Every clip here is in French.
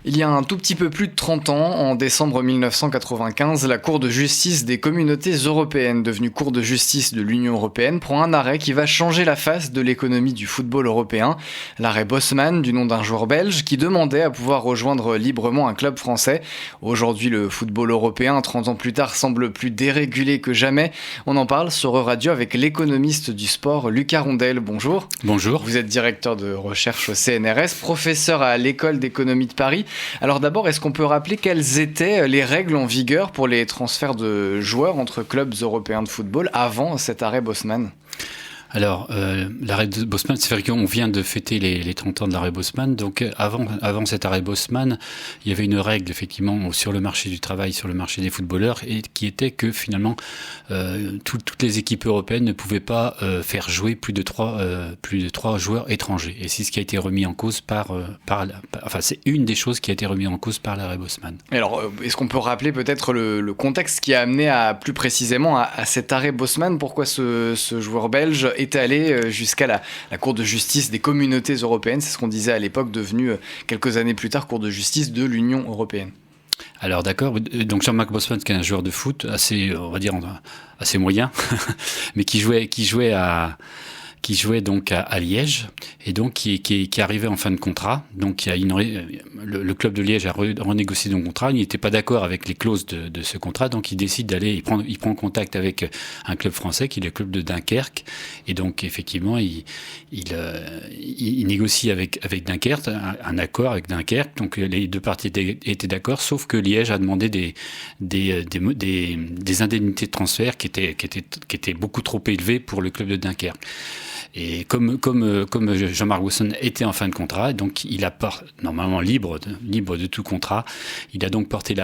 Il y a un tout petit peu plus de 30 ans, en décembre 1995, la Cour de justice des communautés européennes, devenue Cour de justice de l'Union européenne, prend un arrêt qui va changer la face de l'économie du football européen. L'arrêt Bosman, du nom d'un joueur belge, qui demandait à pouvoir rejoindre librement un club français. Aujourd'hui, le football européen, 30 ans plus tard, semble plus dérégulé que jamais. On en parle sur Radio avec l'économiste du sport, Lucas Rondel. Bonjour. Bonjour. Vous êtes directeur de recherche au CNRS, professeur à l'École d'économie de Paris. Alors d'abord, est-ce qu'on peut rappeler quelles étaient les règles en vigueur pour les transferts de joueurs entre clubs européens de football avant cet arrêt Bosman ? Alors, l'arrêt de Bosman, c'est vrai qu'on vient de fêter les 30 ans de l'arrêt Bosman. Donc, avant cet arrêt Bosman, il y avait une règle, effectivement, sur le marché du travail, sur le marché des footballeurs, et qui était que, finalement, toutes les équipes européennes ne pouvaient pas faire jouer plus de trois joueurs étrangers. Et c'est ce qui a été remis en cause c'est une des choses qui a été remise en cause par l'arrêt Bosman. Alors, est-ce qu'on peut rappeler peut-être le contexte qui a amené plus précisément à cet arrêt Bosman ? Pourquoi ce joueur belge est allé jusqu'à la Cour de justice des communautés européennes, c'est ce qu'on disait à l'époque, devenue quelques années plus tard Cour de justice de l'Union européenne. Alors d'accord, donc Jean-Marc Bosman, qui est un joueur de foot assez, on va dire, assez moyen, mais qui jouait donc à Liège, et donc qui arrivait en fin de contrat. Donc le club de Liège a renégocié son contrat. Il n'était pas d'accord avec les clauses de ce contrat, donc il décide d'aller. Il prend contact avec un club français, qui est le club de Dunkerque, et donc effectivement il négocie avec Dunkerque un accord avec Dunkerque. Donc les deux parties étaient d'accord, sauf que Liège a demandé des indemnités de transfert qui étaient beaucoup trop élevées pour le club de Dunkerque. Et comme Jean-Marc Bosman était en fin de contrat, donc il a normalement libre de tout contrat, il a donc porté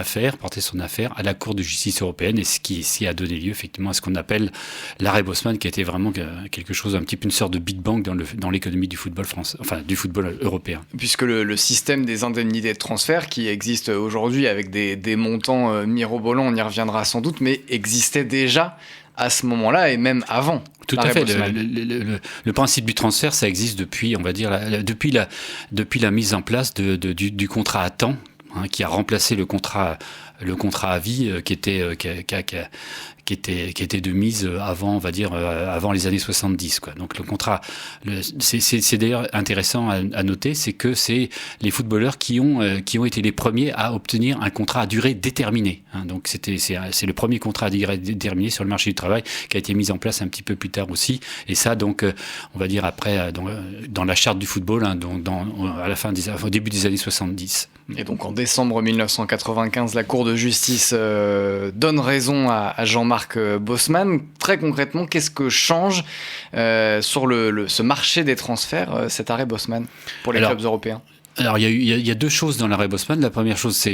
son affaire à la Cour de justice européenne, et ce qui a donné lieu effectivement à ce qu'on appelle l'arrêt Bosman, qui a été vraiment quelque chose, un petit peu une sorte de Big Bang dans l'économie du football français, enfin du football européen. Puisque le système des indemnités de transfert qui existe aujourd'hui avec des montants mirobolants, on y reviendra sans doute, mais existait déjà à ce moment-là et même avant. Tout à fait. Le principe du transfert, ça existe depuis, on va dire, depuis la mise en place du contrat à temps, qui a remplacé le contrat à vie, qui était de mise avant, on va dire, avant les années 70, quoi. Donc le contrat, c'est d'ailleurs intéressant à noter, c'est que c'est les footballeurs qui ont été les premiers à obtenir un contrat à durée déterminée. Donc c'est le premier contrat à durée déterminée sur le marché du travail, qui a été mis en place un petit peu plus tard aussi. Et ça, donc, on va dire après, dans la charte du football, au début des années 70. Et donc en décembre 1995, la Cour de justice donne raison à Jean-Marc Bosman. Très concrètement, qu'est-ce que change sur ce marché des transferts, cet arrêt Bosman pour les clubs européens ? Alors, il y a deux choses dans l'arrêt Bosman. La première chose,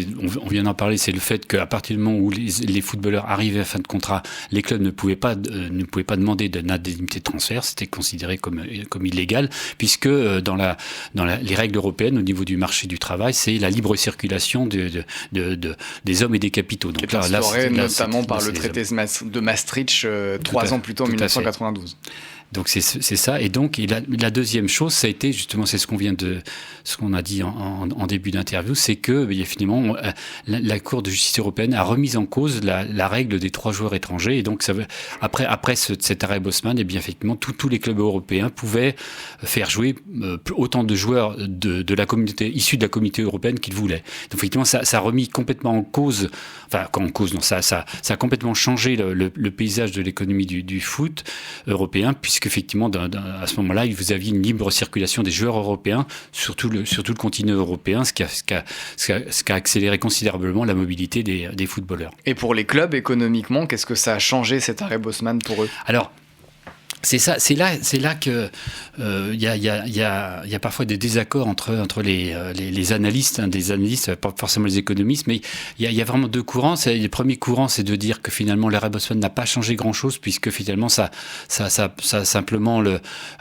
on vient d'en parler, c'est le fait qu'à partir du moment où les footballeurs arrivaient à fin de contrat, les clubs ne pouvaient pas demander d'indemnité de transfert. C'était considéré comme illégal, puisque dans les règles européennes, au niveau du marché du travail, c'est la libre circulation des hommes et des capitaux. Donc là, notamment par le traité de Maastricht 3 ans plus tôt, en 1992. Donc c'est ça. Et donc la deuxième chose, ça a été justement, c'est ce qu'on a dit en début d'interview, c'est que finalement la Cour de justice européenne a remis en cause la règle des 3 joueurs étrangers. Et donc après cet arrêt Bosman, et bien effectivement tous les clubs européens pouvaient faire jouer autant de joueurs de la communauté, issus de la communauté européenne qu'ils voulaient. Donc effectivement ça a remis complètement en cause, ça a complètement changé le paysage de l'économie du foot européen, puisque effectivement, à ce moment-là, vous aviez une libre circulation des joueurs européens sur tout le continent européen, ce qui a accéléré considérablement la mobilité des footballeurs. Et pour les clubs, économiquement, qu'est-ce que ça a changé, cet arrêt Bosman, pour eux ? Alors, c'est là que il y a parfois des désaccords entre les analystes, des analystes, pas forcément les économistes, mais il y a vraiment deux courants. Le premier courant, c'est de dire que finalement l'arrêt Bosman n'a pas changé grand-chose, puisque finalement ça simplement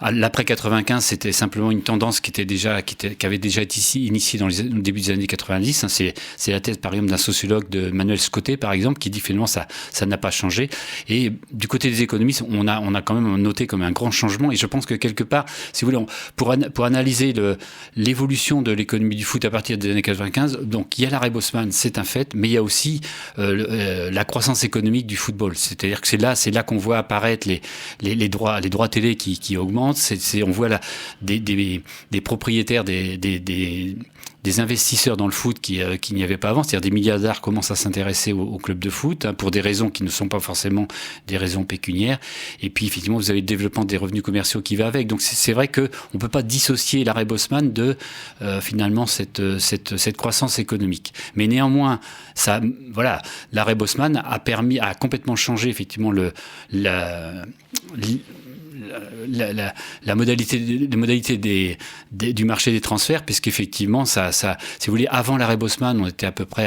l'après 95, c'était simplement une tendance qui avait déjà été initiée au début des années 90. C'est la thèse par exemple d'un sociologue, de Manuel Scotté par exemple, qui dit finalement ça n'a pas changé. Et du côté des économistes, on a quand même noter comme un grand changement. Et je pense que quelque part, si vous voulez, pour analyser l'évolution de l'économie du foot à partir des années 95, donc il y a l'arrêt Bosman, c'est un fait, mais il y a aussi la croissance économique du football. C'est-à-dire que c'est là qu'on voit apparaître les droits télé qui augmentent. On voit là des propriétaires, des investisseurs dans le foot qui n'y avaient pas avant, c'est-à-dire des milliardaires commencent à s'intéresser au club de foot, hein, pour des raisons qui ne sont pas forcément des raisons pécuniaires. Et puis effectivement, vous avez le développement des revenus commerciaux qui va avec. Donc c'est vrai que on peut pas dissocier l'arrêt Bosman de finalement cette croissance économique. Mais néanmoins, l'arrêt Bosman a complètement changé effectivement les modalités du marché des transferts, puisqu'effectivement, si vous voulez, avant l'arrêt Bosman, on était à peu près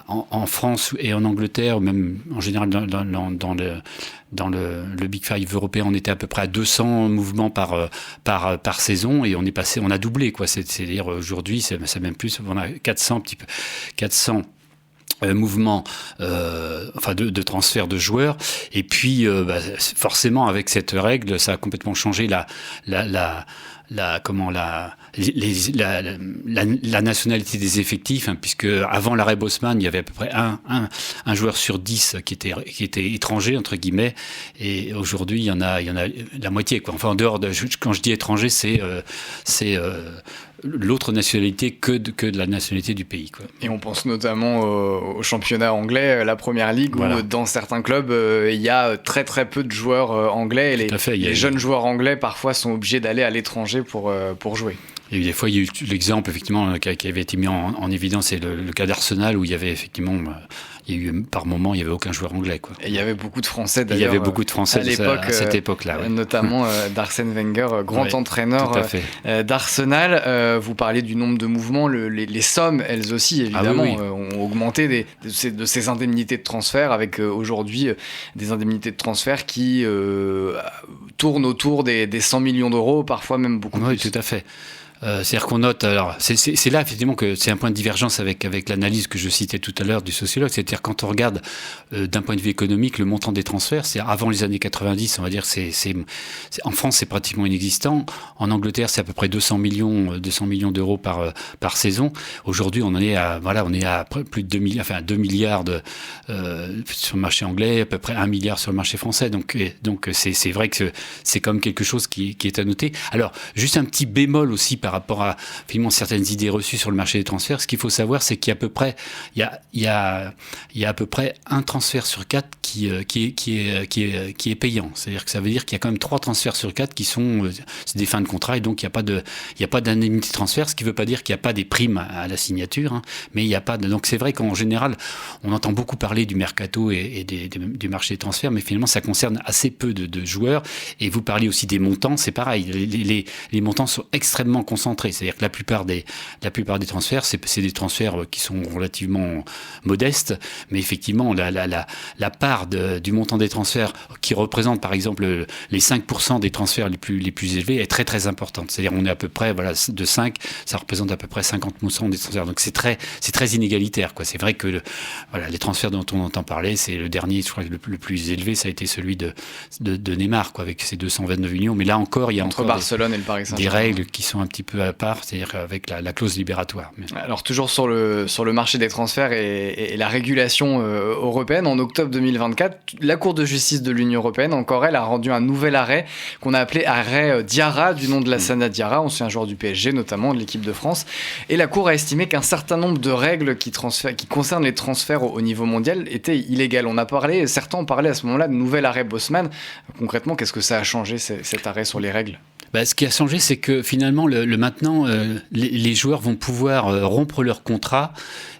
en France et en Angleterre, ou même en général dans le Big Five européen, on était à peu près à 200 mouvements par saison, et on a doublé, quoi. C'est-à-dire aujourd'hui, c'est même plus, on a 400 mouvement de transfert de joueurs, et puis forcément avec cette règle ça a complètement changé la nationalité des effectifs, hein, puisque avant l'arrêt Bosman il y avait à peu près un joueur sur 10 qui était étranger entre guillemets, et aujourd'hui il y en a la moitié, quoi. Enfin, en dehors quand je dis étranger, c'est l'autre nationalité que de la nationalité du pays, quoi. Et on pense notamment au championnat anglais, la Première Ligue, voilà, où dans certains clubs il y a très très peu de joueurs anglais, et les jeunes joueurs anglais parfois sont obligés d'aller à l'étranger pour jouer. Et des fois, il y a eu l'exemple effectivement qui avait été mis en évidence, c'est le cas d'Arsenal, où il y avait effectivement, par moment, il y avait aucun joueur anglais, quoi. Et il y avait beaucoup de Français d'ailleurs. Il y avait beaucoup de Français à cette époque-là, ouais. Notamment d'Arsène Wenger, grand entraîneur d'Arsenal. Vous parlez du nombre de mouvements, les sommes, elles aussi évidemment, ont augmenté de ces indemnités de transfert, avec aujourd'hui des indemnités de transfert qui tournent autour des 100 millions d'euros, parfois même beaucoup plus. Oui, tout à fait. C'est-à-dire qu'on note, alors c'est là effectivement que c'est un point de divergence avec l'analyse que je citais tout à l'heure du sociologue, c'est-à-dire quand on regarde d'un point de vue économique le montant des transferts, c'est avant les années 90, on va dire, en France c'est pratiquement inexistant, en Angleterre c'est à peu près 200 millions d'euros par saison. Aujourd'hui on est à plus de 2 milliards sur le marché anglais, à peu près 1 milliard sur le marché français, donc c'est vrai que c'est comme quelque chose qui est à noter. Alors juste un petit bémol aussi par rapport à finalement certaines idées reçues sur le marché des transferts. Ce qu'il faut savoir, c'est qu'il y a à peu près à peu près un transfert sur 4 qui est payant. C'est-à-dire que ça veut dire qu'il y a quand même 3 transferts sur 4 qui sont c'est des fins de contrat, et donc il n'y a pas d'indemnité de transfert, ce qui ne veut pas dire qu'il n'y a pas des primes à la signature, hein, mais il n'y a pas donc c'est vrai qu'en général on entend beaucoup parler du mercato et du marché des transferts, mais finalement ça concerne assez peu de joueurs. Et vous parliez aussi des montants, c'est pareil, les montants sont extrêmement concentrés. C'est-à-dire que la plupart des transferts, c'est des transferts qui sont relativement modestes, mais effectivement la part du montant des transferts qui représente par exemple les 5% des transferts les plus élevés est très très importante. C'est-à-dire on est à peu près de 5, ça représente à peu près 50% des transferts. Donc c'est très inégalitaire, quoi. C'est vrai que les transferts dont on entend parler, c'est le dernier, je crois que le plus élevé, ça a été celui de Neymar, quoi, avec ses 229 millions. Mais là encore, il y a entre Barcelone et le Paris Saint-Germain, des règles qui sont un petit peu à part, c'est-à-dire avec la clause libératoire. Alors toujours sur le marché des transferts et la régulation européenne, en octobre 2024, la Cour de justice de l'Union européenne, encore elle, a rendu un nouvel arrêt qu'on a appelé arrêt Diarra, du nom de Lassana Diarra, ancien joueur du PSG notamment, de l'équipe de France. Et la Cour a estimé qu'un certain nombre de règles qui concernent les transferts au niveau mondial étaient illégales. Certains ont parlé à ce moment-là de nouvel arrêt Bosman. Concrètement, qu'est-ce que ça a changé, cet arrêt sur les règles ? Ce qui a changé, c'est que finalement, maintenant, les joueurs vont pouvoir rompre leur contrat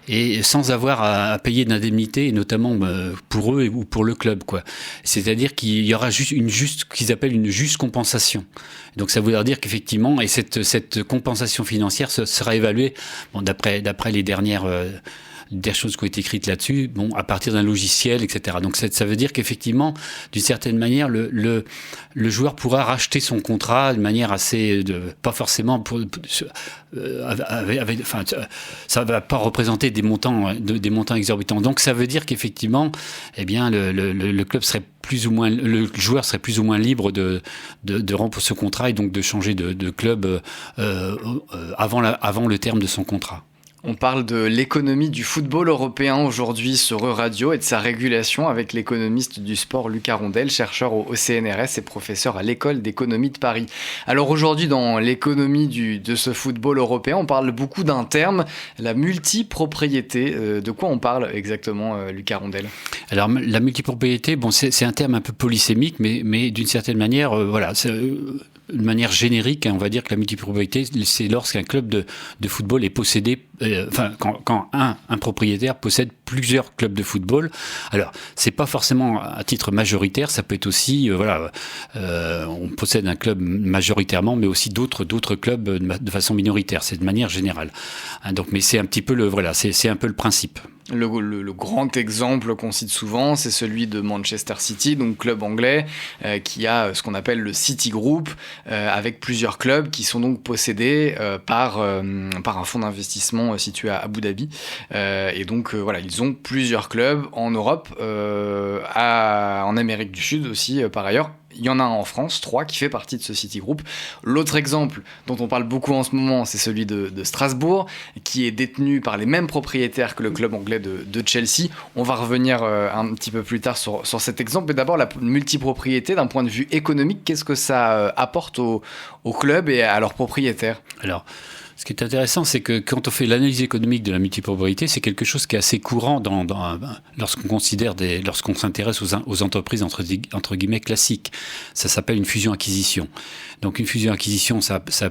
et sans avoir à payer d'indemnité, et notamment pour eux ou pour le club, quoi. C'est-à-dire qu'il y aura qu'ils appellent une juste compensation. Donc ça voudra dire qu'effectivement, et cette compensation financière sera évaluée, d'après les dernières des choses qui ont été écrites là-dessus, à partir d'un logiciel, etc. Donc ça veut dire qu'effectivement, d'une certaine manière, le joueur pourra racheter son contrat de manière assez, pas forcément ça va pas représenter des montants exorbitants. Donc ça veut dire qu'effectivement, le club serait le joueur serait plus ou moins libre de rompre ce contrat et donc de changer de club avant le terme de son contrat. On parle de l'économie du football européen aujourd'hui sur Radio et de sa régulation avec l'économiste du sport Lucas Rondel, chercheur au CNRS et professeur à l'école d'économie de Paris. Alors aujourd'hui, dans l'économie de ce football européen, on parle beaucoup d'un terme, la multipropriété. De quoi on parle exactement, Lucas Rondel ? Alors la multipropriété, c'est un terme un peu polysémique, mais d'une certaine manière, de manière générique, on va dire que la multipropriété, c'est lorsqu'un club de football est possédé, quand un propriétaire possède plusieurs clubs de football. Alors, c'est pas forcément à titre majoritaire, ça peut être aussi, on possède un club majoritairement, mais aussi d'autres clubs de façon minoritaire. C'est de manière générale. Mais c'est un petit peu c'est un peu le principe. Le grand exemple qu'on cite souvent, c'est celui de Manchester City, donc club anglais, qui a ce qu'on appelle le City Group, avec plusieurs clubs qui sont donc possédés par un fonds d'investissement situé à Abu Dhabi. Et donc ils ont plusieurs clubs en Europe, en Amérique du Sud aussi par ailleurs. Il y en a un en France, 3, qui fait partie de ce City Group. L'autre exemple dont on parle beaucoup en ce moment, c'est celui de Strasbourg, qui est détenu par les mêmes propriétaires que le club anglais de Chelsea. On va revenir un petit peu plus tard sur cet exemple. Mais d'abord, la multipropriété, d'un point de vue économique, qu'est-ce que ça apporte au club et à leurs propriétaires ? Alors, ce qui est intéressant, c'est que quand on fait l'analyse économique de la multipropriété, c'est quelque chose qui est assez courant lorsqu'on s'intéresse aux entreprises entre guillemets classiques. Ça s'appelle une fusion-acquisition. Donc une fusion-acquisition, il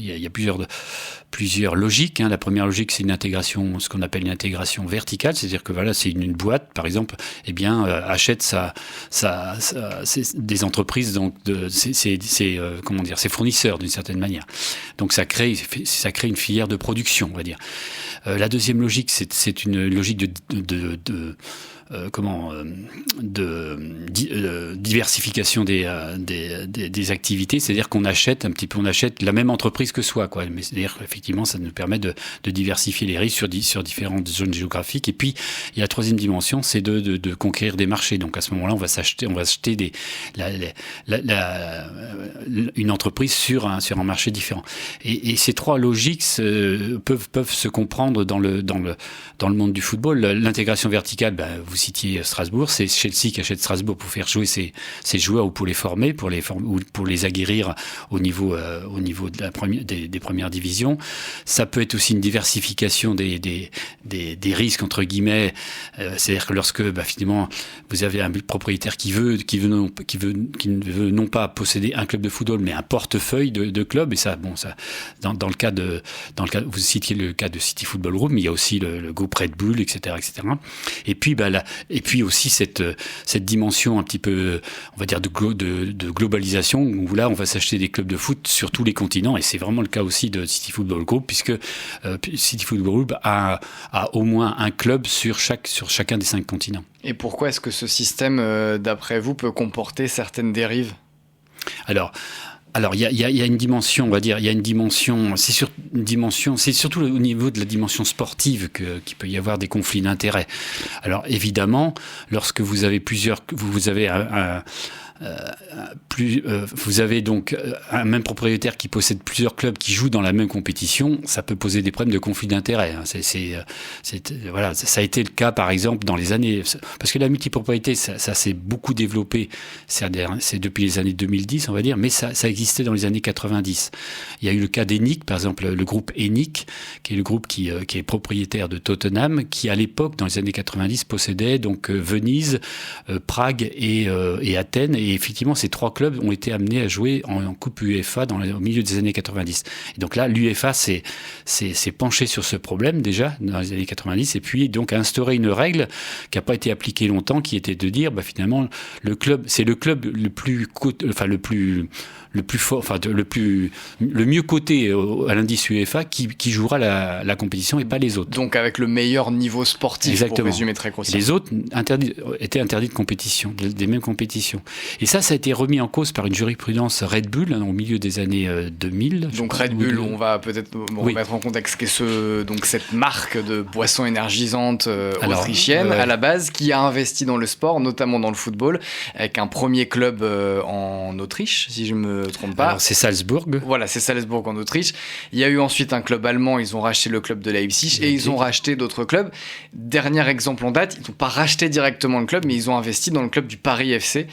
y a plusieurs logiques. La première logique, c'est une intégration, ce qu'on appelle une intégration verticale, c'est-à-dire que c'est une boîte, par exemple, achète des entreprises, donc ses fournisseurs d'une certaine manière. Donc ça crée une filière de production, on va dire. La deuxième logique, c'est une logique de diversification des activités, c'est-à-dire qu'on achète la même entreprise que soi, quoi. Mais c'est-à-dire qu'effectivement, ça nous permet de diversifier les risques sur différentes zones géographiques. Et puis, il y a la troisième dimension, c'est de conquérir des marchés. Donc à ce moment-là, on va acheter une entreprise sur un marché différent. Et ces trois logiques peuvent se comprendre dans le monde du football. L'intégration verticale, vous citiez Strasbourg, c'est Chelsea qui achète Strasbourg pour faire jouer ses joueurs ou pour les former, ou pour les aguerrir au niveau des premières divisions. Ça peut être aussi une diversification des risques entre guillemets. C'est-à-dire que lorsque finalement vous avez un propriétaire qui ne veut non pas posséder un club de football mais un portefeuille de clubs, et ça dans le cas vous citiez le cas de City Football Group, mais il y a aussi le groupe Red Bull, etc. Et puis aussi cette dimension un petit peu, on va dire, de globalisation, où là on va s'acheter des clubs de foot sur tous les continents, et c'est vraiment le cas aussi de City Football Group, puisque City Football Group a au moins un club sur chacun des 5 continents. Et pourquoi est-ce que ce système, d'après vous, peut comporter certaines dérives ? Alors, il y a une dimension, on va dire, c'est surtout au niveau de la dimension sportive qu'il peut y avoir des conflits d'intérêts. Alors, évidemment, lorsque vous avez vous avez donc un même propriétaire qui possède plusieurs clubs qui jouent dans la même compétition, ça peut poser des problèmes de conflit d'intérêts. Ça a été le cas par exemple dans les années, parce que la multipropriété ça s'est beaucoup développé, c'est depuis les années 2010 on va dire, mais ça existait dans les années 90. Il y a eu le cas d'Enic, par exemple le groupe Enic, qui est le groupe qui est propriétaire de Tottenham, qui à l'époque dans les années 90 possédait donc Venise, Prague et Athènes. Et effectivement, ces 3 clubs ont été amenés à jouer en Coupe UEFA au milieu des années 90. Et donc là, l'UEFA s'est penché sur ce problème déjà dans les années 90 et puis donc a instauré une règle qui n'a pas été appliquée longtemps, qui était de dire finalement c'est le club le plus le plus fort, enfin le mieux coté à l'indice UEFA qui jouera la compétition et pas les autres. Donc avec le meilleur niveau sportif. Exactement. Pour résumer très grossièrement. Les autres étaient interdits de compétition, des mêmes compétitions. Et ça a été remis en cause par une jurisprudence Red Bull au milieu des années 2000. Donc Red Bull, on va peut-être remettre en contexte donc cette marque de boissons énergisantes autrichienne à la base qui a investi dans le sport, notamment dans le football, avec un premier club en Autriche, si je me trompe pas. Alors c'est Salzbourg. Voilà, c'est Salzbourg en Autriche. Il y a eu ensuite un club allemand, ils ont racheté le club de Leipzig et ils ont racheté d'autres clubs. Dernier exemple en date, ils n'ont pas racheté directement le club, mais ils ont investi dans le club du Paris FC,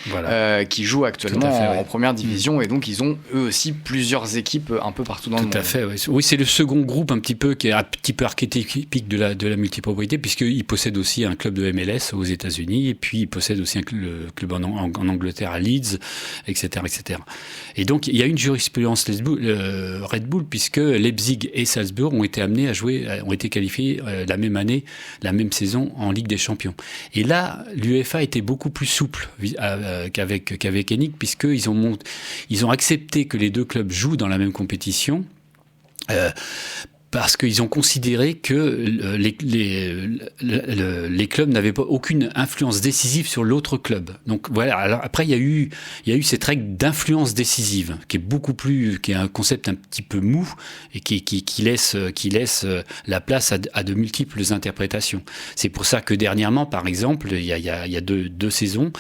qui joue actuellement en première division, et donc ils ont eux aussi plusieurs équipes un peu partout dans le monde. Tout à fait, oui, c'est le second groupe un petit peu qui est un petit peu archétypique de la multipropriété, puisqu'il possède aussi un club de MLS aux États-Unis, et puis il possède aussi le club en Angleterre à Leeds, etc., etc. Et donc il y a une jurisprudence Red Bull, puisque Leipzig et Salzbourg ont été amenés à jouer, ont été qualifiés la même année, la même saison en Ligue des Champions. Et là, l'UEFA était beaucoup plus souple qu'avec ENIC, puisqu'ils ont accepté que les deux clubs jouent dans la même compétition. Parce qu'ils ont considéré que les clubs n'avaient pas aucune influence décisive sur l'autre club. Donc voilà. Alors après, il y a eu cette règle d'influence décisive qui est un concept un petit peu mou et qui laisse la place à de multiples interprétations. C'est pour ça que dernièrement, par exemple, il y a deux saisons,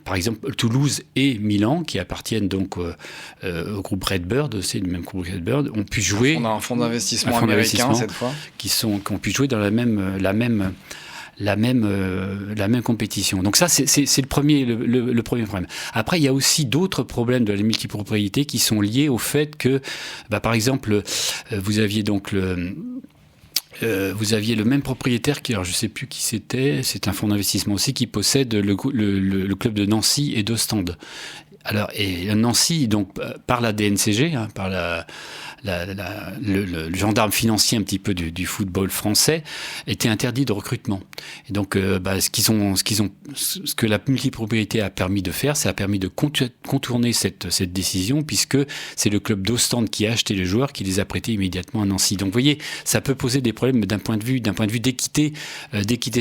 par exemple Toulouse et Milan, qui appartiennent donc au groupe Redbird, c'est le même groupe Redbird, ont pu jouer. On a un fonds d'investissement américain cette fois, qui ont pu jouer dans la même compétition. Donc ça, c'est le premier problème. Après, il y a aussi d'autres problèmes de la multipropriété qui sont liés au fait que, par exemple, vous aviez donc vous aviez le même propriétaire qui, alors je ne sais plus qui c'était, c'est un fonds d'investissement aussi, qui possède le club de Nancy et d'Ostende. Alors, et Nancy, donc, par la DNCG, par le gendarme financier un petit peu du football français, était interdit de recrutement. Et donc, ce que la multipropriété a permis de faire, ça a permis de contourner cette décision, puisque c'est le club d'Ostende qui a acheté les joueurs, qui les a prêtés immédiatement à Nancy. Donc, vous voyez, ça peut poser des problèmes d'un point de vue d'équité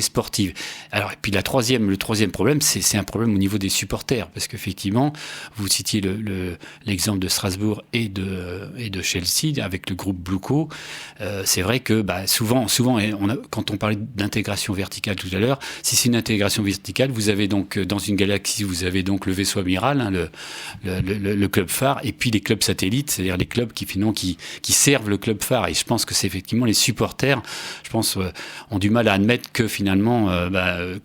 sportive. Alors, et puis le troisième problème, c'est un problème au niveau des supporters, parce qu'effectivement, vous citiez l'exemple de Strasbourg et de Chelsea avec le groupe Blueco. C'est vrai que souvent, quand on parlait d'intégration verticale tout à l'heure, si c'est une intégration verticale, vous avez donc dans une galaxie, vous avez donc le vaisseau amiral, le club phare, et puis les clubs satellites, c'est-à-dire les clubs qui servent le club phare. Et je pense que c'est effectivement les supporters, je pense, ont du mal à admettre que finalement, dans le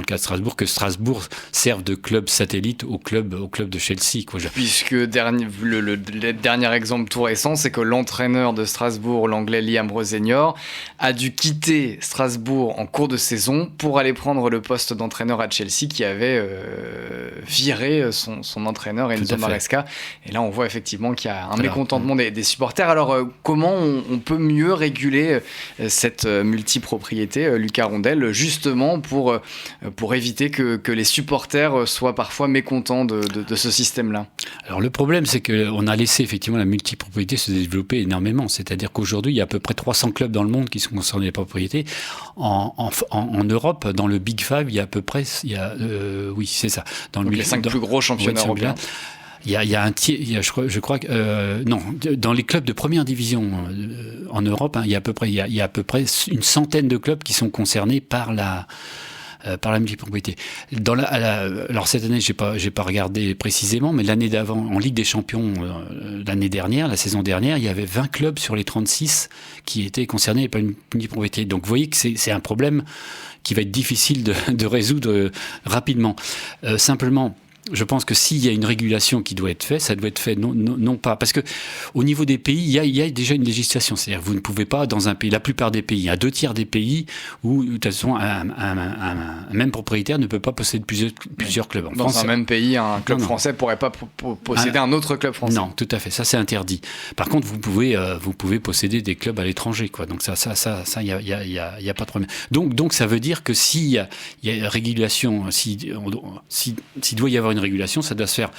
cas de Strasbourg, que Strasbourg serve de club satellite au club de Chelsea, quoi. Puisque le dernier exemple tout récent, c'est que l'entraîneur de Strasbourg, l'anglais Liam Rosenior, a dû quitter Strasbourg en cours de saison pour aller prendre le poste d'entraîneur à Chelsea, qui avait viré son entraîneur Enzo Maresca. Et là, on voit effectivement qu'il y a un mécontentement des supporters. Alors, comment on peut mieux réguler cette multipropriété, Lucas Rondel, justement pour éviter que les supporters soient parfois mécontents de ce système-là? Alors, le problème, c'est qu'on a laissé effectivement la multipropriété se développer énormément. C'est-à-dire qu'aujourd'hui, il y a à peu près 300 clubs dans le monde qui sont concernés par la propriété. En Europe, dans le Big Five, il y a à peu près... oui, c'est ça. Donc les 5 plus gros championnats européens. Il y a un tiers, je crois que dans les clubs de première division en Europe, il y a à peu près une centaine de clubs qui sont concernés par la multipropriété. Alors cette année, j'ai pas regardé précisément, mais l'année d'avant, en Ligue des Champions, la saison dernière, il y avait 20 clubs sur les 36 qui étaient concernés par une multipropriété. Donc vous voyez que c'est un problème qui va être difficile de résoudre rapidement. Simplement, je pense que s'il y a une régulation qui doit être faite, ça doit être fait non pas... Parce que au niveau des pays, il y a déjà une législation. C'est-à-dire vous ne pouvez pas, dans un pays, la plupart des pays, il y a 2/3 des pays où, de toute façon, un même propriétaire ne peut pas posséder plusieurs clubs. En France, un même pays, un club français ne pourrait pas posséder un autre club français. Non, tout à fait. Ça, c'est interdit. Par contre, vous pouvez posséder des clubs à l'étranger, quoi. Donc ça, il y a pas de problème. Donc ça veut dire que s'il y a régulation, s'il doit y avoir une régulation, ça doit se faire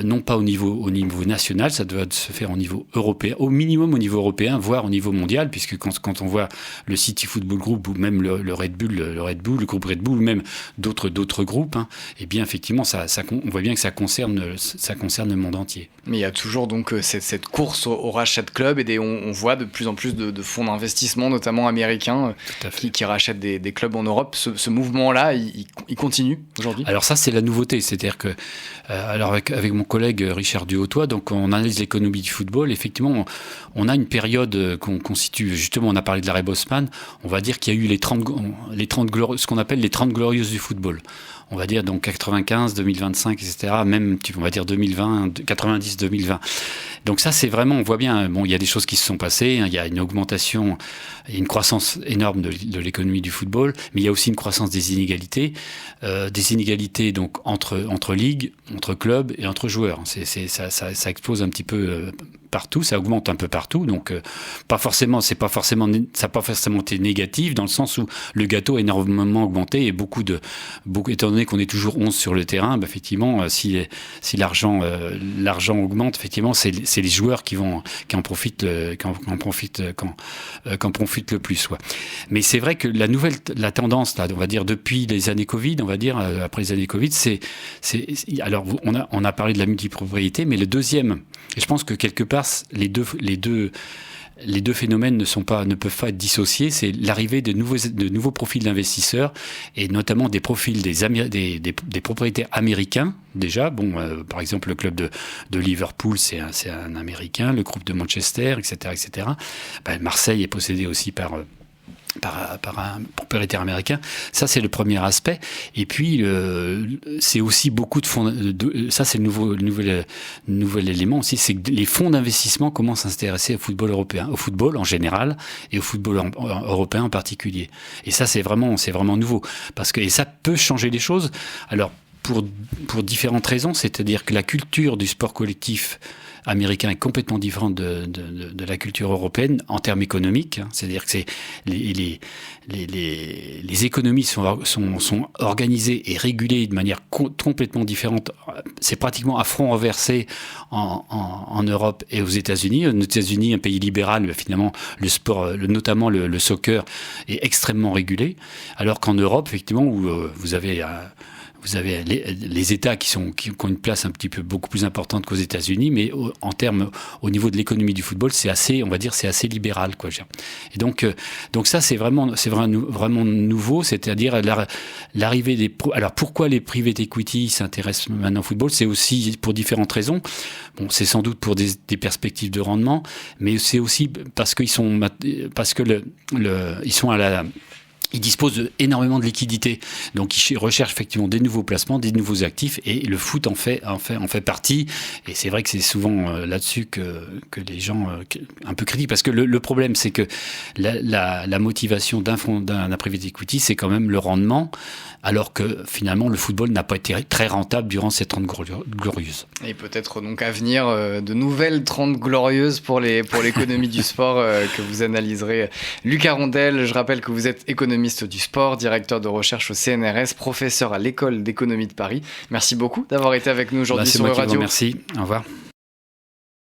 non pas au niveau national, ça doit se faire au niveau européen, au minimum au niveau européen, voire au niveau mondial, puisque quand on voit le City Football Group ou même le Red Bull, le groupe Red Bull, ou même d'autres groupes, eh bien effectivement, on voit bien que ça concerne le monde entier. Mais il y a toujours donc cette course au rachat de clubs et on voit de plus en plus de fonds d'investissement, notamment américains, qui rachètent des clubs en Europe. Ce mouvement-là, il continue aujourd'hui. Alors ça, c'est la nouveauté, c'est-à-dire que alors avec mon collègue Richard Duhautois, donc on analyse l'économie du football. Effectivement, on a une période qu'on constitue, justement, on a parlé de l'arrêt Bosman, on va dire qu'il y a eu ce qu'on appelle les 30 glorieuses du football. On va dire donc 95, 2025, etc. Même, on va dire 2020, 90, 2020. Donc ça, c'est vraiment, on voit bien, il y a des choses qui se sont passées, il y a une augmentation, il y a une croissance énorme de l'économie du football, mais il y a aussi une croissance des inégalités donc entre ligues, entre clubs et entre joueurs. Ça explose un petit peu partout, ça augmente un peu partout, donc ça n'a pas forcément été négatif dans le sens où le gâteau a énormément augmenté et étant donné qu'on est toujours 11 sur le terrain, effectivement, si l'argent augmente, effectivement, c'est les joueurs qui en profitent le plus. Ouais. Mais c'est vrai que la tendance là, on va dire depuis les années Covid, on va dire après les années Covid, alors on a parlé de la multipropriété, mais le deuxième, et je pense que quelque part les deux phénomènes ne peuvent pas être dissociés. C'est l'arrivée de nouveaux profils d'investisseurs et notamment des profils des propriétaires américains. Déjà, par exemple, le club de Liverpool, c'est un Américain, le groupe de Manchester, etc. Marseille est possédé aussi par un propriétaire américain. Ça, c'est le premier aspect. Et puis, c'est aussi beaucoup de fonds. Ça, c'est le nouvel élément aussi, c'est que les fonds d'investissement commencent à s'intéresser au football européen, au football en général et au football européen en particulier. Et ça, c'est vraiment nouveau, et ça peut changer les choses. Alors, pour différentes raisons, c'est-à-dire que la culture du sport collectif américain est complètement différente de la culture européenne en termes économiques. C'est-à-dire que les économies sont organisées et régulées de manière complètement différente. C'est pratiquement à front renversé en Europe et aux États-Unis. Aux États-Unis, un pays libéral, finalement, le sport, notamment le soccer, est extrêmement régulé. Alors qu'en Europe, effectivement, où vous avez les États qui ont une place un petit peu beaucoup plus importante qu'aux États-Unis, mais au niveau de l'économie du football, c'est assez libéral, quoi. Et donc ça, c'est vraiment nouveau, c'est-à-dire l'arrivée alors pourquoi les private equity s'intéressent maintenant au football? C'est aussi pour différentes raisons. C'est sans doute pour des perspectives de rendement, mais c'est aussi parce qu'ils sont ils disposent énormément de liquidités, donc ils recherchent effectivement des nouveaux placements, des nouveaux actifs, et le foot en fait partie. Et c'est vrai que c'est souvent là-dessus que les gens un peu critiquent, parce que le problème, c'est que la motivation d'un private equity, c'est quand même le rendement, alors que finalement le football n'a pas été très rentable durant ces 30 glorieuses. Et peut-être donc à venir de nouvelles 30 glorieuses pour l'économie du sport que vous analyserez. Lucas Rondel, je rappelle que vous êtes économiste du sport, directeur de recherche au CNRS, professeur à l'École d'économie de Paris. Merci beaucoup d'avoir été avec nous aujourd'hui sur Radio. Radio. Merci, au revoir.